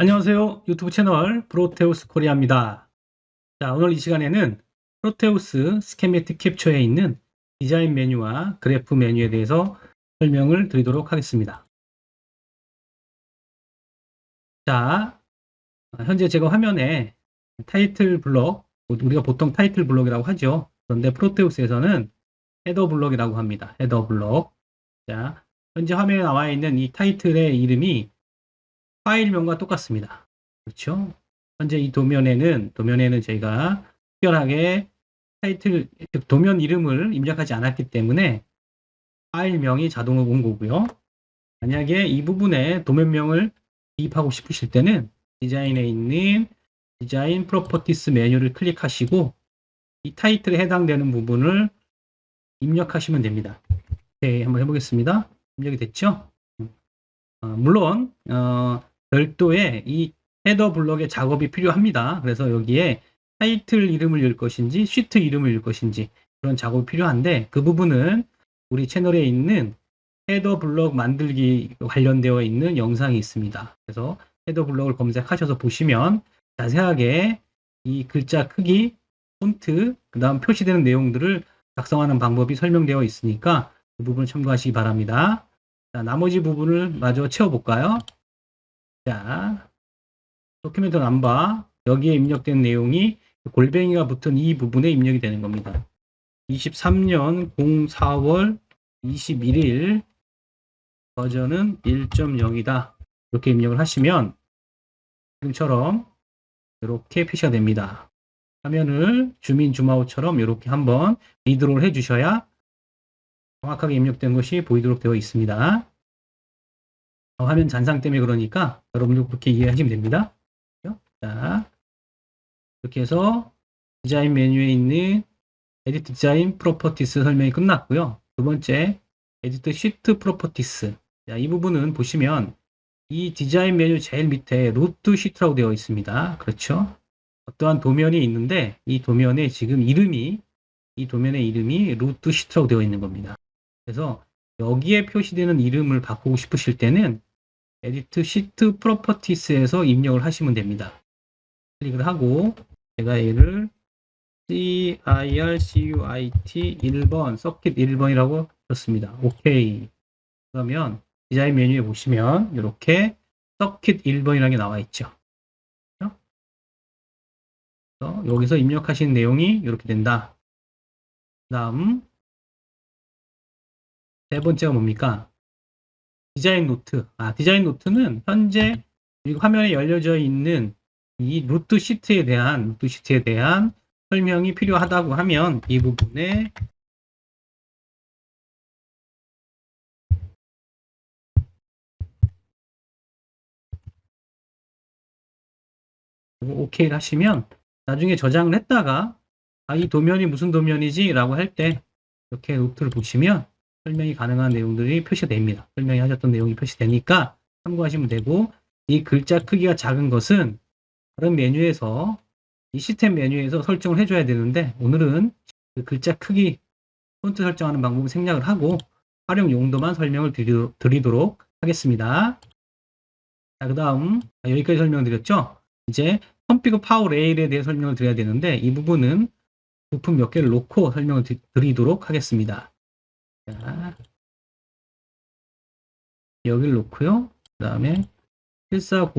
안녕하세요. 유튜브 채널 프로테우스 코리아입니다. 자, 오늘 이 시간에는 프로테우스 스케매틱 캡처에 있는 디자인 메뉴와 그래프 메뉴에 대해서 설명을 드리도록 하겠습니다. 자, 현재 제가 화면에 타이틀 블록, 우리가 보통 타이틀 블록이라고 하죠. 그런데 프로테우스에서는 헤더 블록이라고 합니다. 헤더 블록. 자, 현재 화면에 나와 있는 이 타이틀의 이름이 파일명과 똑같습니다. 그렇죠? 현재 이 도면에는 저희가 특별하게 타이틀, 즉 도면 이름을 입력하지 않았기 때문에 파일명이 자동으로 온 거고요. 만약에 이 부분에 도면명을 기입하고 싶으실 때는 디자인에 있는 디자인 프로퍼티스 메뉴를 클릭하시고 이 타이틀에 해당되는 부분을 입력하시면 됩니다. 네, 한번 해보겠습니다. 입력이 됐죠? 물론 별도의 이 헤더 블럭의 작업이 필요합니다. 그래서 여기에 타이틀 이름을 일 것인지 시트 이름을 일 것인지 그런 작업이 필요한데 그 부분은 우리 채널에 있는 헤더 블럭 만들기 관련되어 있는 영상이 있습니다. 그래서 헤더 블럭을 검색하셔서 보시면 자세하게 이 글자 크기, 폰트, 그 다음 표시되는 내용들을 작성하는 방법이 설명되어 있으니까 그 부분을 참고하시기 바랍니다. 자, 나머지 부분을 마저 채워볼까요? 자, 도큐멘트 넘버 여기에 입력된 내용이 골뱅이가 붙은 이 부분에 입력이 되는 겁니다. 23년 04월 21일 버전은 1.0이다. 이렇게 입력을 하시면 지금처럼 이렇게 표시가 됩니다. 화면을 줌인 줌아웃처럼 이렇게 한번 리드롤 해주셔야 정확하게 입력된 것이 보이도록 되어 있습니다. 화면 잔상 때문에 그러니까 여러분들 그렇게 이해하시면 됩니다. 자, 이렇게 해서 디자인 메뉴에 있는 에디트 디자인 프로퍼티스 설명이 끝났고요. 두 번째, 에디트 시트 프로퍼티스. 자, 이 부분은 보시면 이 디자인 메뉴 제일 밑에 루트 시트라고 되어 있습니다. 그렇죠? 어떠한 도면이 있는데 이 도면에 지금 이 도면의 이름이 루트 시트라고 되어 있는 겁니다. 그래서 여기에 표시되는 이름을 바꾸고 싶으실 때는 에디트 시트 프로퍼티스에서 입력을 하시면 됩니다. 클릭을 하고 제가 얘를 CIRCUIT 1번 서킷 1번이라고 썼습니다. 오케이. 그러면 디자인 메뉴에 보시면 이렇게 서킷 1번이라는 게 나와 있죠. 여기서 입력하신 내용이 이렇게 된다. 다음 세 번째가 뭡니까? 디자인 노트. 디자인 노트는 현재 화면에 열려져 있는 이 루트 시트에 대한 설명이 필요하다고 하면 이 부분에 OK를 하시면 나중에 저장을 했다가 이 도면이 무슨 도면이지? 라고 할 때 이렇게 노트를 보시면 설명이 가능한 내용들이 표시됩니다. 설명이 하셨던 내용이 표시되니까 참고하시면 되고 이 글자 크기가 작은 것은 다른 메뉴에서 이 시스템 메뉴에서 설정을 해줘야 되는데 오늘은 그 글자 크기 폰트 설정하는 방법을 생략을 하고 활용 용도만 설명을 드리도록 하겠습니다. 자, 그 다음 여기까지 설명드렸죠? 이제 컴피그 파워 레일에 대해 설명을 드려야 되는데 이 부분은 부품 몇 개를 놓고 설명을 드리도록 하겠습니다. 자, 여기를 놓고요. 그 다음에 1400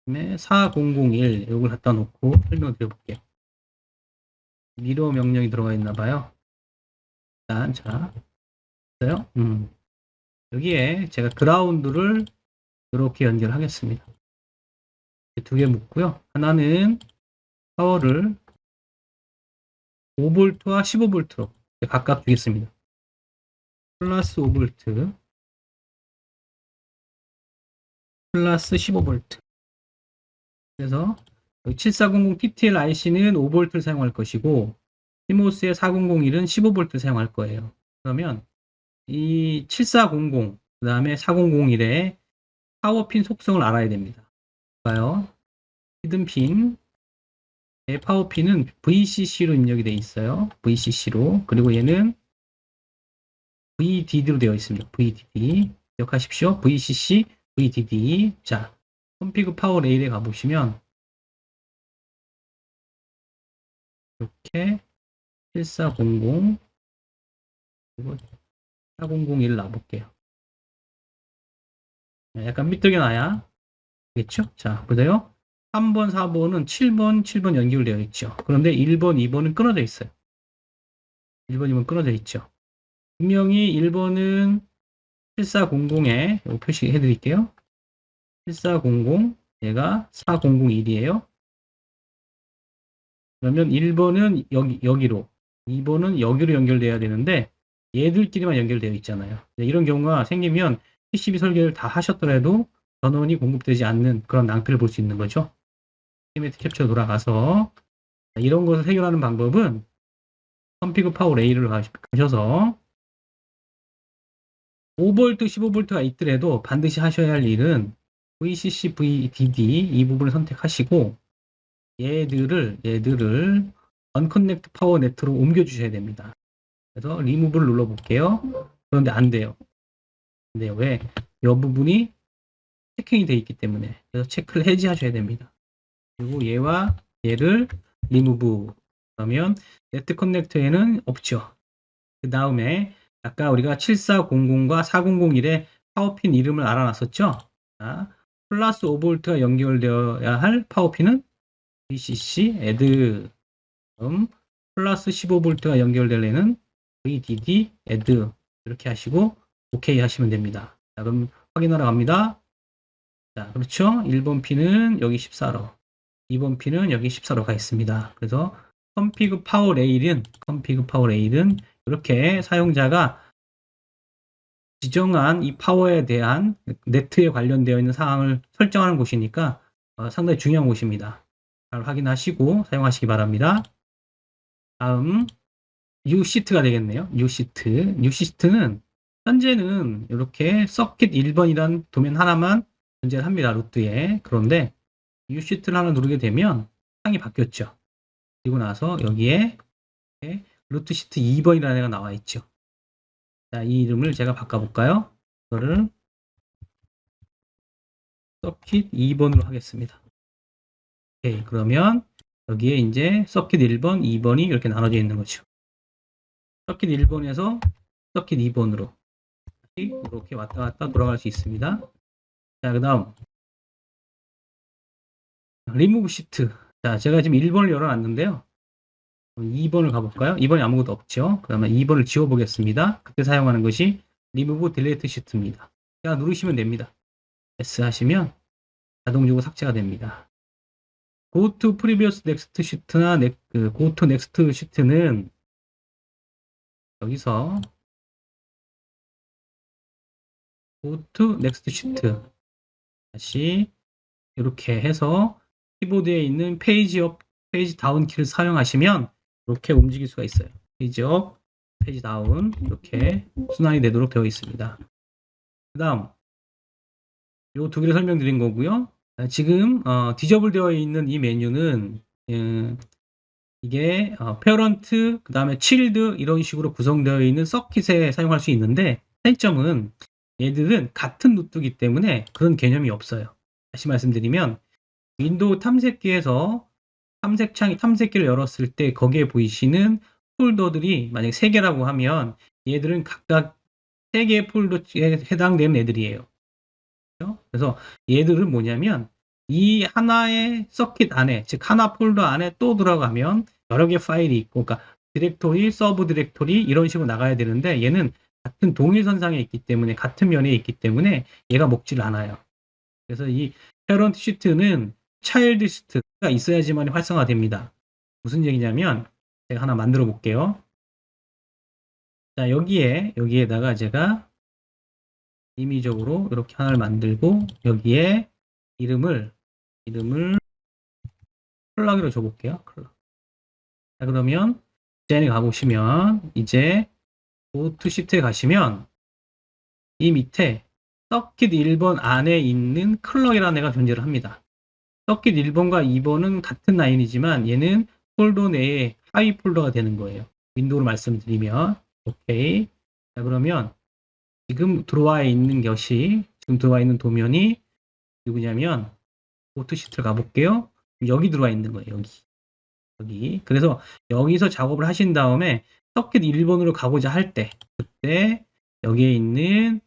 그다음에 4001 이걸 갖다 놓고 설명을 드려볼게요. 미러 명령이 들어가 있나 봐요. 일단 자, 있어요? 여기에 제가 그라운드를 이렇게 연결하겠습니다. 두 개 묶고요. 하나는 파워를 5V와 15V로 각각 주겠습니다. 플러스 5V, 플러스 15V. 그래서 7400 TTL IC는 5V를 사용할 것이고 시모스의 4001은 15V 사용할 거예요. 그러면 이 7400, 그 다음에 4001의 파워핀 속성을 알아야 됩니다. 봐요. 히든핀 파워핀은 VCC로 입력이 되어 있어요. VCC로. 그리고 얘는 VDD로 되어 있습니다. VDD. 기억하십시오. VCC, VDD. 자, config 파워 레일에 가보시면, 이렇게 1400, 그리고 4001 놔볼게요. 약간 삐뚤게 놔야 겠죠? 자, 보세요. 3번, 4번은 7번, 7번 연결되어 있죠. 그런데 1번, 2번은 끊어져 있어요. 1번, 2번 끊어져 있죠. 분명히 1번은 7400에 표시해 드릴게요. 7400, 얘가 4001이에요. 그러면 1번은 여기로, 2번은 여기로 연결돼야 되는데 얘들끼리만 연결되어 있잖아요. 이런 경우가 생기면 PCB 설계를 다 하셨더라도 전원이 공급되지 않는 그런 낭패를 볼 수 있는 거죠. 스키매틱 캡처 돌아가서 이런 것을 해결하는 방법은 config 파워 레일을 가셔서 5V, 15V가 있더라도 반드시 하셔야 할 일은 VCC, VDD 이 부분을 선택하시고 얘들을 언커넥트 파워 네트로 옮겨 주셔야 됩니다. 그래서 리무브를 눌러 볼게요. 그런데 안 돼요. 근데 왜? 이 부분이 체킹이 되어 있기 때문에. 그래서 체크를 해지하셔야 됩니다. 그리고 얘와 얘를 리무브. 그러면 네트 커넥터에는 없죠. 그 다음에 아까 우리가 7400과 4001의 파워핀 이름을 알아놨었죠. 자, 플러스 5V가 연결되어야 할 파워핀은 VCC, add, 플러스 15V가 연결되려는 VDD, add 이렇게 하시고 OK 하시면 됩니다. 자, 그럼 확인하러 갑니다. 자, 그렇죠. 1번 핀은 여기 14로, 2번 핀은 여기 14로 가 있습니다. 그래서 config 파워 레일은 이렇게 사용자가 지정한 이 파워에 대한 네트에 관련되어 있는 사항을 설정하는 곳이니까 상당히 중요한 곳입니다. 잘 확인하시고 사용하시기 바랍니다. 다음 U시트가 되겠네요. U시트는 현재는 이렇게 서킷 1번이란 도면 하나만 존재를 합니다. 루트에. 그런데 U시트를 하나 누르게 되면 창이 바뀌었죠. 그리고 나서 여기에 루트 시트 2번이라는 애가 나와 있죠. 자, 이 이름을 제가 바꿔볼까요? 이거를 서킷 2번으로 하겠습니다. 오케이, 그러면 여기에 이제 서킷 1번, 2번이 이렇게 나눠져 있는 거죠. 서킷 1번에서 서킷 2번으로 이렇게 왔다 갔다 돌아갈 수 있습니다. 자, 그 다음 리무브 시트. 자, 제가 지금 1번을 열어놨는데요. 2번을 가볼까요? 2번이 아무것도 없죠. 그 다음에 2번을 지워보겠습니다. 그때 사용하는 것이 리무브 딜레이트 시트입니다. 자, 누르시면 됩니다. S 하시면 자동적으로 삭제가 됩니다. Go to previous next sheet나 go to next sheet는 여기서 go to next sheet 다시 이렇게 해서 키보드에 있는 페이지 업, 페이지 다운 키를 사용하시면 이렇게 움직일 수가 있어요. 페이지 업, 페이지 다운 이렇게 순환이 되도록 되어 있습니다. 그 다음 이 두 개를 설명드린 거고요. 지금 디저블 되어 있는 이 메뉴는 이게 페어런트, 그 다음에 칠드 이런 식으로 구성되어 있는 서킷에 사용할 수 있는데 차이점은 얘들은 같은 루트이기 때문에 그런 개념이 없어요. 다시 말씀드리면 윈도우 탐색기에서 탐색기를 열었을 때 거기에 보이시는 폴더들이 만약 3개라고 하면 얘들은 각각 3개의 폴더에 해당되는 애들이에요. 그래서 얘들은 뭐냐면 이 하나의 서킷 안에, 즉 하나 폴더 안에 또 들어가면 여러 개 파일이 있고, 그러니까 디렉토리, 서브 디렉토리 이런 식으로 나가야 되는데 얘는 같은 동일선상에 있기 때문에, 같은 면에 있기 때문에 얘가 먹질 않아요. 그래서 이 페런트 시트는 차일드 시트가 있어야지만 활성화됩니다. 무슨 얘기냐면 제가 하나 만들어 볼게요. 자, 여기에다가 제가 임의적으로 이렇게 하나를 만들고 여기에 이름을 클락으로 줘볼게요. 클락. 자, 그러면 디자인에 가보시면 이제 고투 시트에 가시면 이 밑에 서킷 1번 안에 있는 클럭이라는 애가 존재를 합니다. 서킷 1번과 2번은 같은 라인이지만 얘는 폴더 내에 하위 폴더가 되는 거예요. 윈도우로 말씀드리면 오케이. 자, 그러면 지금 들어와 있는 도면이 누구냐면 포트 시트를 가볼게요. 여기 들어와 있는 거예요. 여기. 그래서 여기서 작업을 하신 다음에 서킷 1번으로 가고자 할 때, 그때 여기에 있는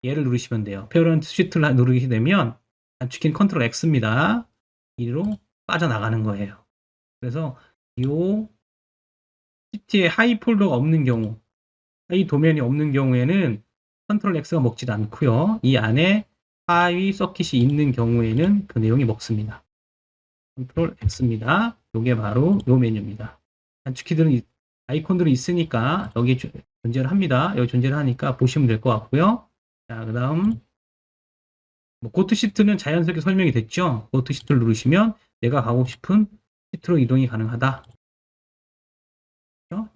얘를 누르시면 돼요. 페어런트 시트를 누르게 되면 단축키는 컨트롤 X입니다. 이리로 빠져나가는 거예요. 그래서 이 시트에 하이 폴더가 없는 경우, 하이 도면이 없는 경우에는 컨트롤 X가 먹지도 않고요. 이 안에 하위 서킷이 있는 경우에는 그 내용이 먹습니다. 컨트롤 X입니다. 이게 바로 이 메뉴입니다. 단축키들은 아이콘들이 있으니까 여기 존재를 합니다. 여기 존재를 하니까 보시면 될 것 같고요. 자, 그 다음 고트 시트는 자연스럽게 설명이 됐죠. 고트 시트를 누르시면 내가 가고 싶은 시트로 이동이 가능하다.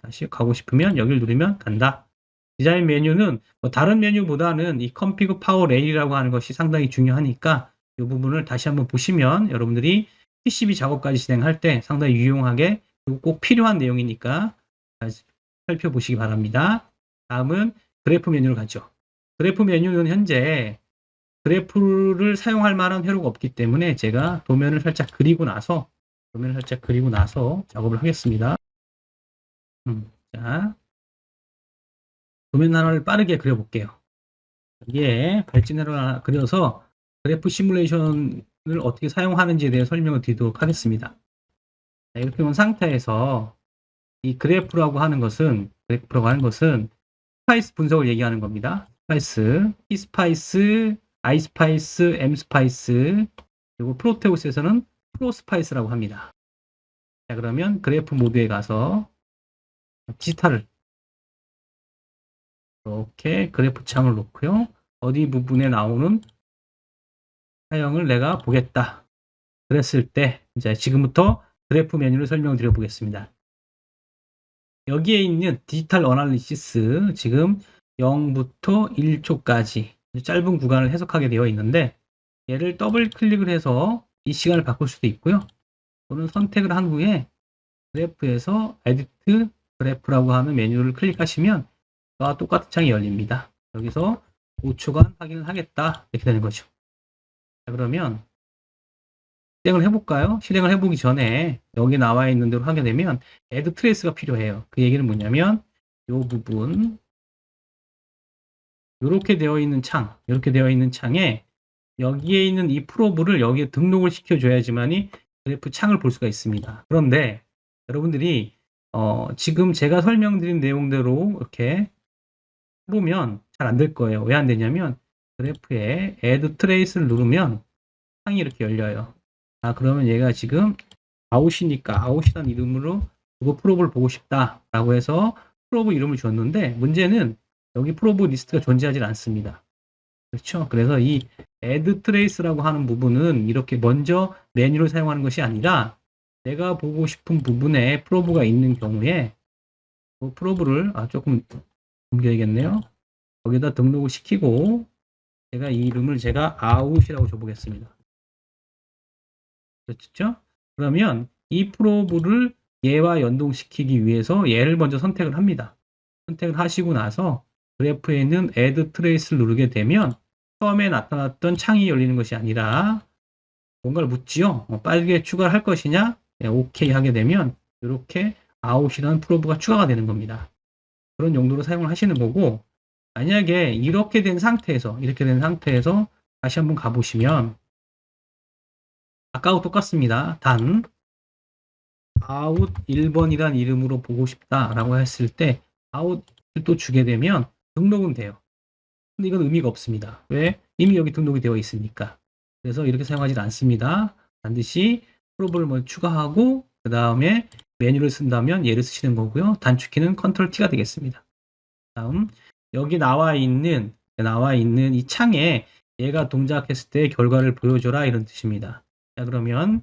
다시 가고 싶으면 여기를 누르면 간다. 디자인 메뉴는 다른 메뉴보다는 이 config power rail이라고 하는 것이 상당히 중요하니까 이 부분을 다시 한번 보시면 여러분들이 PCB 작업까지 진행할 때 상당히 유용하게 그리고 꼭 필요한 내용이니까 살펴보시기 바랍니다. 다음은 그래프 메뉴로 가죠. 그래프 메뉴는 현재 그래프를 사용할 만한 회로가 없기 때문에 제가 도면을 살짝 그리고 나서 작업을 하겠습니다. 자, 도면 하나를 빠르게 그려볼게요. 여기에 발진회로를 하나 그려서 그래프 시뮬레이션을 어떻게 사용하는지에 대해 설명을 드리도록 하겠습니다. 자, 이렇게 온 상태에서 이 그래프라고 하는 것은 스파이스 분석을 얘기하는 겁니다. 스파이스, T스파이스, I스파이스, M스파이스, 그리고 프로테우스에서는 프로스파이스라고 합니다. 자, 그러면 그래프 모드에 가서 디지털을 이렇게 그래프 창을 놓고요. 어디 부분에 나오는 사형을 내가 보겠다. 그랬을 때 이제 지금부터 그래프 메뉴를 설명드려 보겠습니다. 여기에 있는 디지털 어널리시스 지금 0부터 1초까지 짧은 구간을 해석하게 되어 있는데 얘를 더블 클릭을 해서 이 시간을 바꿀 수도 있고요. 또는 선택을 한 후에 그래프에서 에디트 그래프라고 하는 메뉴를 클릭하시면 저와 똑같은 창이 열립니다. 여기서 5초간 확인을 하겠다 이렇게 되는 거죠. 자, 그러면 실행을 해볼까요? 실행을 해보기 전에 여기 나와 있는 대로 하게 되면 add trace가 필요해요. 그 얘기는 뭐냐면 이 부분 이렇게 되어 있는 창에 여기에 있는 이 프로브를 여기에 등록을 시켜줘야지만이 그래프 창을 볼 수가 있습니다. 그런데 여러분들이 지금 제가 설명드린 내용대로 이렇게 보면 잘 안 될 거예요. 왜 안 되냐면 그래프에 add trace를 누르면 창이 이렇게 열려요. 그러면 얘가 지금 아웃이니까 아웃이라는 이름으로 그거 프로브를 보고 싶다라고 해서 프로브 이름을 줬는데 문제는 여기 프로브 리스트가 존재하지 않습니다. 그렇죠? 그래서 이 add trace라고 하는 부분은 이렇게 먼저 메뉴를 사용하는 것이 아니라 내가 보고 싶은 부분에 프로브가 있는 경우에 그 프로브를 조금 옮겨야겠네요. 거기다 등록을 시키고 제가 이 이름을 out이라고 줘보겠습니다. 그렇죠? 그러면 이 프로브를 얘와 연동시키기 위해서 얘를 먼저 선택을 합니다. 선택을 하시고 나서 그래프에 있는 add trace를 누르게 되면 처음에 나타났던 창이 열리는 것이 아니라 뭔가를 묻지요. 빠르게 추가를 할 것이냐? 네, OK 하게 되면 이렇게 out이라는 프로브가 추가가 되는 겁니다. 그런 용도로 사용을 하시는 거고 만약에 이렇게 된 상태에서 다시 한번 가보시면 아까하고 똑같습니다. 단 out 1번이란 이름으로 보고 싶다라고 했을 때 out을 또 주게 되면 등록은 돼요. 근데 이건 의미가 없습니다. 왜? 이미 여기 등록이 되어 있으니까. 그래서 이렇게 사용하지 않습니다. 반드시 프로브를 먼저 추가하고 그 다음에 메뉴를 쓴다면 얘를 쓰시는 거고요. 단축키는 컨트롤 T가 되겠습니다. 다음 여기 나와 있는 이 창에 얘가 동작했을 때 결과를 보여줘라 이런 뜻입니다. 자, 그러면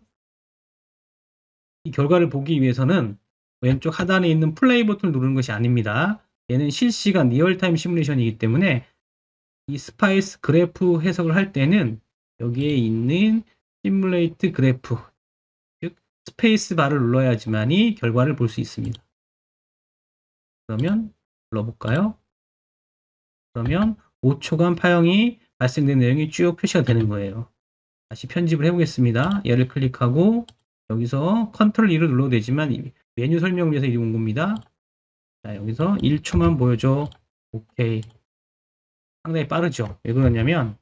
이 결과를 보기 위해서는 왼쪽 하단에 있는 플레이 버튼을 누르는 것이 아닙니다. 얘는 실시간 리얼타임 시뮬레이션이기 때문에 이 스파이스 그래프 해석을 할 때는 여기에 있는 시뮬레이트 그래프, 즉 스페이스 바를 눌러야지만이 결과를 볼 수 있습니다. 그러면 눌러볼까요? 그러면 5초간 파형이 발생된 내용이 쭉 표시가 되는 거예요. 다시 편집을 해보겠습니다. 얘를 클릭하고 여기서 컨트롤 2를 눌러도 되지만 메뉴 설명을 위해서 이리 온 겁니다. 자, 여기서 1초만 보여줘. 오케이. 상당히 빠르죠. 왜 그러냐면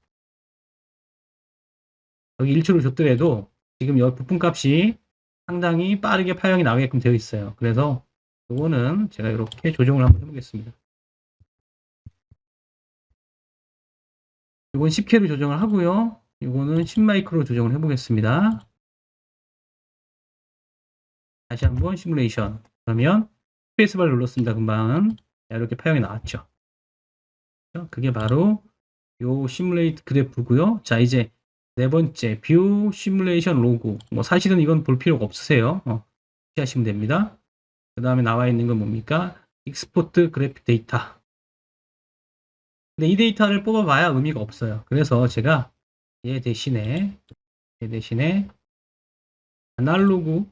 여기 1초를 줬더라도 지금 여기 부품값이 상당히 빠르게 파형이 나오게끔 되어 있어요. 그래서 이거는 제가 이렇게 조정을 한번 해보겠습니다. 이건 10K로 조정을 하고요. 이거는 10마이크로 조정을 해보겠습니다. 다시 한번 시뮬레이션. 그러면 스페이스바를 눌렀습니다. 금방 이렇게 파형이 나왔죠. 그게 바로 요 시뮬레이트 그래프고요. 자, 이제 네 번째 뷰 시뮬레이션 로그. 뭐 사실은 이건 볼 필요가 없으세요. 하시면 됩니다. 그 다음에 나와 있는 건 뭡니까? 익스포트 그래픽 데이터. 근데 이 데이터를 뽑아봐야 의미가 없어요. 그래서 제가 얘 대신에 아날로그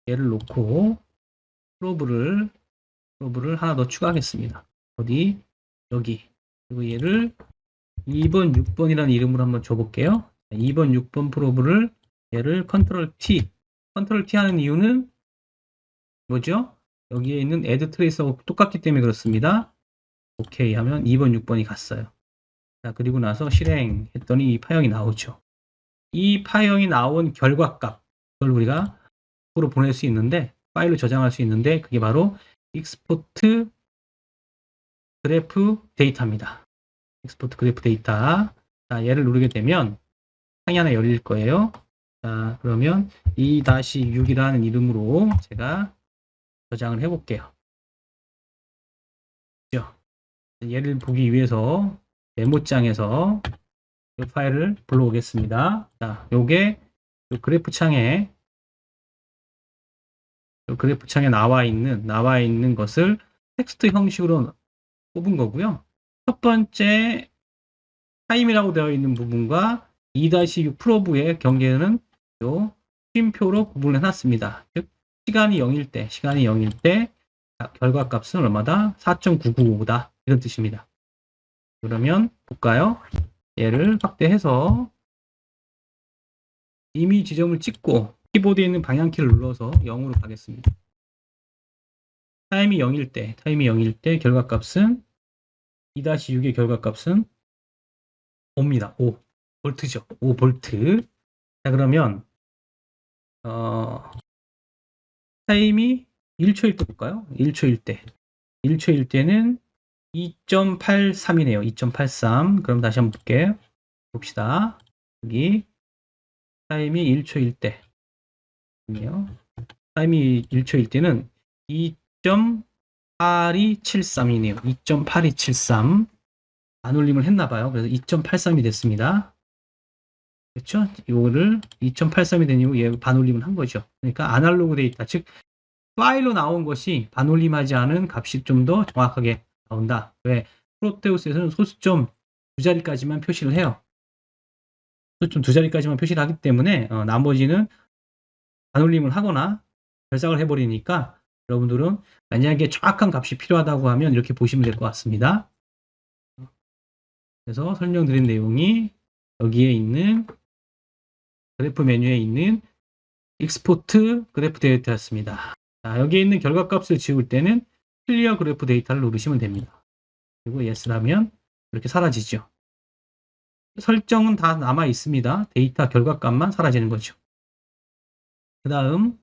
얘를 놓고 프로브를 하나 더 추가하겠습니다. 어디? 여기. 그리고 얘를 2번, 6번이라는 이름으로 한번 줘볼게요. 2번, 6번 프로브를 얘를 컨트롤 T 하는 이유는 뭐죠? 여기에 있는 add trace하고 똑같기 때문에 그렇습니다. 오케이 하면 2번, 6번이 갔어요. 자, 그리고 나서 실행했더니 이 파형이 나오죠. 이 파형이 나온 결과값, 그걸 우리가 으로 보낼 수 있는데, 파일로 저장할 수 있는데, 그게 바로 익스포트 그래프 데이터입니다. 익스포트 그래프 데이터. 자, 얘를 누르게 되면 창이 하나 열릴 거예요. 자, 그러면 2-6이라는 이름으로 제가 저장을 해볼게요. 얘를 보기 위해서 메모장에서 이 파일을 불러오겠습니다. 자, 요게 요 그래프 창에 나와 있는 것을 텍스트 형식으로 뽑은 거고요. 첫 번째 타임이라고 되어 있는 부분과 2-6 프로브의 경계는 요 쉼표로 구분을 해놨습니다. 즉 시간이 0일 때 결과값은 얼마다? 4.995다. 이런 뜻입니다. 그러면 볼까요? 얘를 확대해서 이미 지점을 찍고 키보드에 있는 방향키를 눌러서 0으로 가겠습니다. 타임이 0일 때 결과값은 2-6의 결과값은 5입니다. 5 볼트죠. 5 볼트. 자, 그러면 타임이 1초일 때 볼까요? 1초일 때는 2.83이네요. 2.83. 그럼 다시 한번 볼게요. 봅시다. 여기 타임이 1초일 때. 타임이 1초일 때는 2.8273이네요. 2.8273. 반올림을 했나봐요. 그래서 2.83이 됐습니다. 그렇죠? 이거를 2.83이 된 이후 얘 반올림을 한 거죠. 그러니까 아날로그 데이터, 즉 파일로 나온 것이 반올림하지 않은 값이 좀 더 정확하게 나온다. 왜? 프로테우스에서는 소수점 두 자리까지만 표시를 해요. 소수점 두 자리까지만 표시를 하기 때문에 나머지는 반올림을 하거나 결삭을 해버리니까 여러분들은 만약에 정확한 값이 필요하다고 하면 이렇게 보시면 될 것 같습니다. 그래서 설명드린 내용이 여기에 있는 그래프 메뉴에 있는 익스포트 그래프 데이터였습니다. 자, 여기에 있는 결과값을 지울 때는 클리어 그래프 데이터를 누르시면 됩니다. 그리고 yes를 하면 이렇게 사라지죠. 설정은 다 남아 있습니다. 데이터 결과값만 사라지는 거죠. 그 다음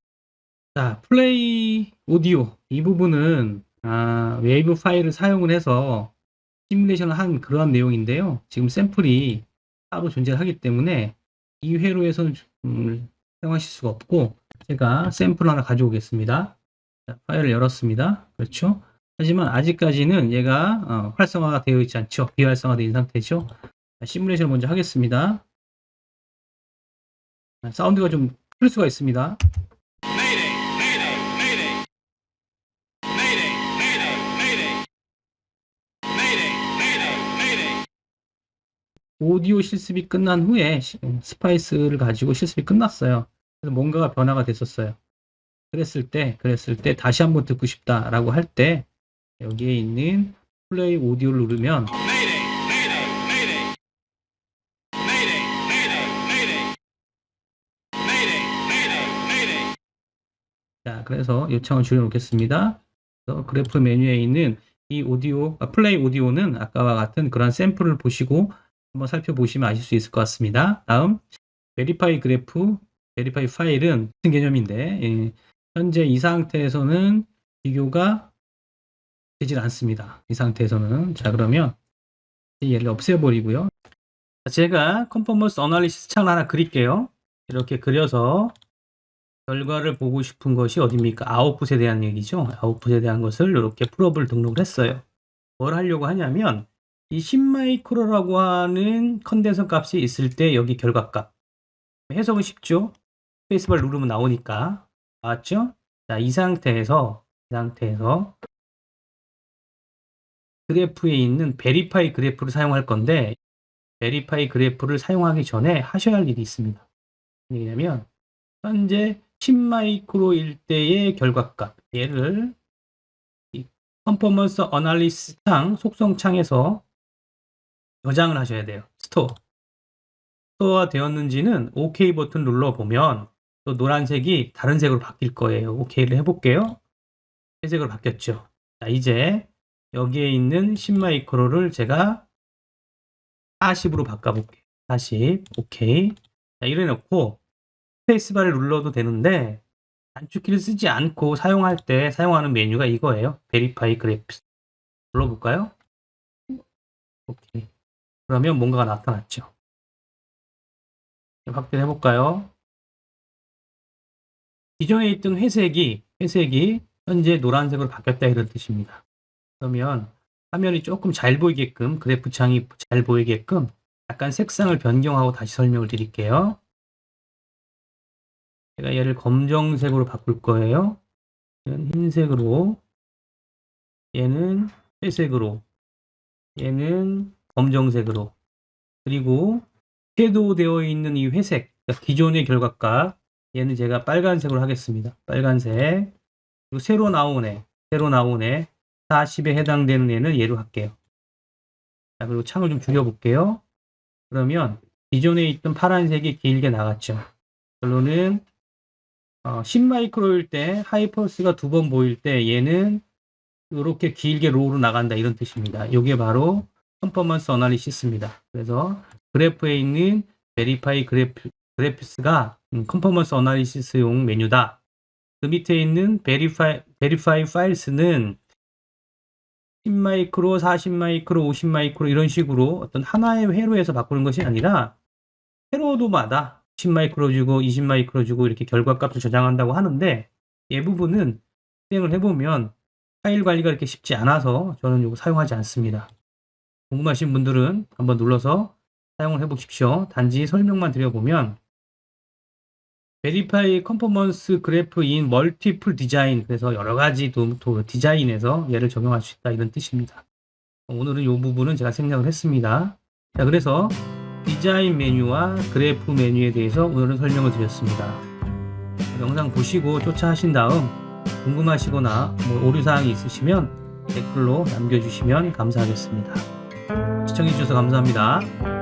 자, 플레이 오디오 이 부분은 웨이브 파일을 사용을 해서 시뮬레이션을 한 그러한 내용인데요. 지금 샘플이 따로 존재하기 때문에 이 회로에서는 사용하실 수가 없고 제가 샘플 하나 가져오겠습니다. 자, 파일을 열었습니다. 그렇죠? 하지만 아직까지는 얘가 활성화가 되어 있지 않죠. 비활성화되어 있는 상태죠. 자, 시뮬레이션을 먼저 하겠습니다. 사운드가 좀 틀 수가 있습니다. 오디오 실습이 끝난 후에 스파이스를 가지고 실습이 끝났어요. 그래서 뭔가가 변화가 됐었어요. 그랬을 때 다시 한번 듣고 싶다라고 할 때 여기에 있는 플레이 오디오를 누르면 자, 그래서 요청을 줄여놓겠습니다. 그래서 그래프 메뉴에 있는 이 오디오, 플레이 오디오는 아까와 같은 그런 샘플을 보시고 한번 살펴보시면 아실 수 있을 것 같습니다. 다음, 베리파이 그래프, 베리파이 파일은 같은 개념인데, 현재 이 상태에서는 비교가 되질 않습니다. 이 상태에서는. 자, 그러면 얘를 없애버리고요. 제가 컨퍼먼스 어널리시스 창을 하나 그릴게요. 이렇게 그려서 결과를 보고 싶은 것이 어디입니까? 아웃풋에 대한 얘기죠. 아웃풋에 대한 것을 이렇게 풀업을 등록을 했어요. 뭘 하려고 하냐면 이 10마이크로라고 하는 컨덴서 값이 있을 때 여기 결과값. 해석은 쉽죠? 스페이스바를 누르면 나오니까. 맞죠? 자, 이 상태에서 그래프에 있는 베리파이 그래프를 사용할 건데 베리파이 그래프를 사용하기 전에 하셔야 할 일이 있습니다. 뭐냐면 현재 10마이크로일 때의 결과값 얘를 이 퍼포먼스 어널리시스 창 속성 창에서 저장을 하셔야 돼요. 스토어가 되었는지는 OK 버튼 눌러보면 또 노란색이 다른 색으로 바뀔 거예요. OK를 해볼게요. 회색으로 바뀌었죠. 자, 이제 여기에 있는 10마이크로를 제가 40으로 바꿔볼게요. 40 OK. 자, 이래 놓고 스페이스바를 눌러도 되는데 단축키를 쓰지 않고 사용할 때 사용하는 메뉴가 이거예요. Verify Graphs. 눌러볼까요? 오케이. 그러면 뭔가가 나타났죠. 확대해 볼까요? 기존에 있던 회색이 현재 노란색으로 바뀌었다 이런 뜻입니다. 그러면 화면이 조금 잘 보이게끔 그래프 창이 잘 보이게끔 약간 색상을 변경하고 다시 설명을 드릴게요. 제가 얘를 검정색으로 바꿀 거예요. 얘는 흰색으로, 얘는 회색으로, 얘는 검정색으로, 그리고 섀도우 되어 있는 이 회색, 그러니까 기존의 결과값, 얘는 제가 빨간색으로 하겠습니다. 빨간색. 그리고 새로 나온 애 40에 해당되는 애는 얘로 할게요. 자, 그리고 창을 좀 줄여볼게요. 그러면 기존에 있던 파란색이 길게 나갔죠. 결론은 10마이크로일 때 하이퍼스가 2번 보일 때 얘는 이렇게 길게 로우로 나간다 이런 뜻입니다. 이게 바로 퍼포먼스 어널리시스입니다. 그래서 그래프에 있는 베리파이 그래프스가 퍼포먼스 어널리시스용 메뉴다. 그 밑에 있는 베리파이 파일스는 10마이크로, 40마이크로, 50마이크로 이런 식으로 어떤 하나의 회로에서 바꾸는 것이 아니라 회로도마다 10마이크로 주고 20마이크로 주고 이렇게 결과값을 저장한다고 하는데 이 부분은 실행을 해보면 파일 관리가 이렇게 쉽지 않아서 저는 이거 사용하지 않습니다. 궁금하신 분들은 한번 눌러서 사용을 해보십시오. 단지 설명만 드려보면 베리파이 컨퍼먼스 그래프 인 멀티플 디자인, 그래서 여러가지 디자인에서 얘를 적용할 수 있다 이런 뜻입니다. 오늘은 이 부분은 제가 생략을 했습니다. 자, 그래서 디자인 메뉴와 그래프 메뉴에 대해서 오늘은 설명을 드렸습니다. 영상 보시고 쫓아하신 다음 궁금하시거나 오류사항이 있으시면 댓글로 남겨주시면 감사하겠습니다. 시청해주셔서 감사합니다.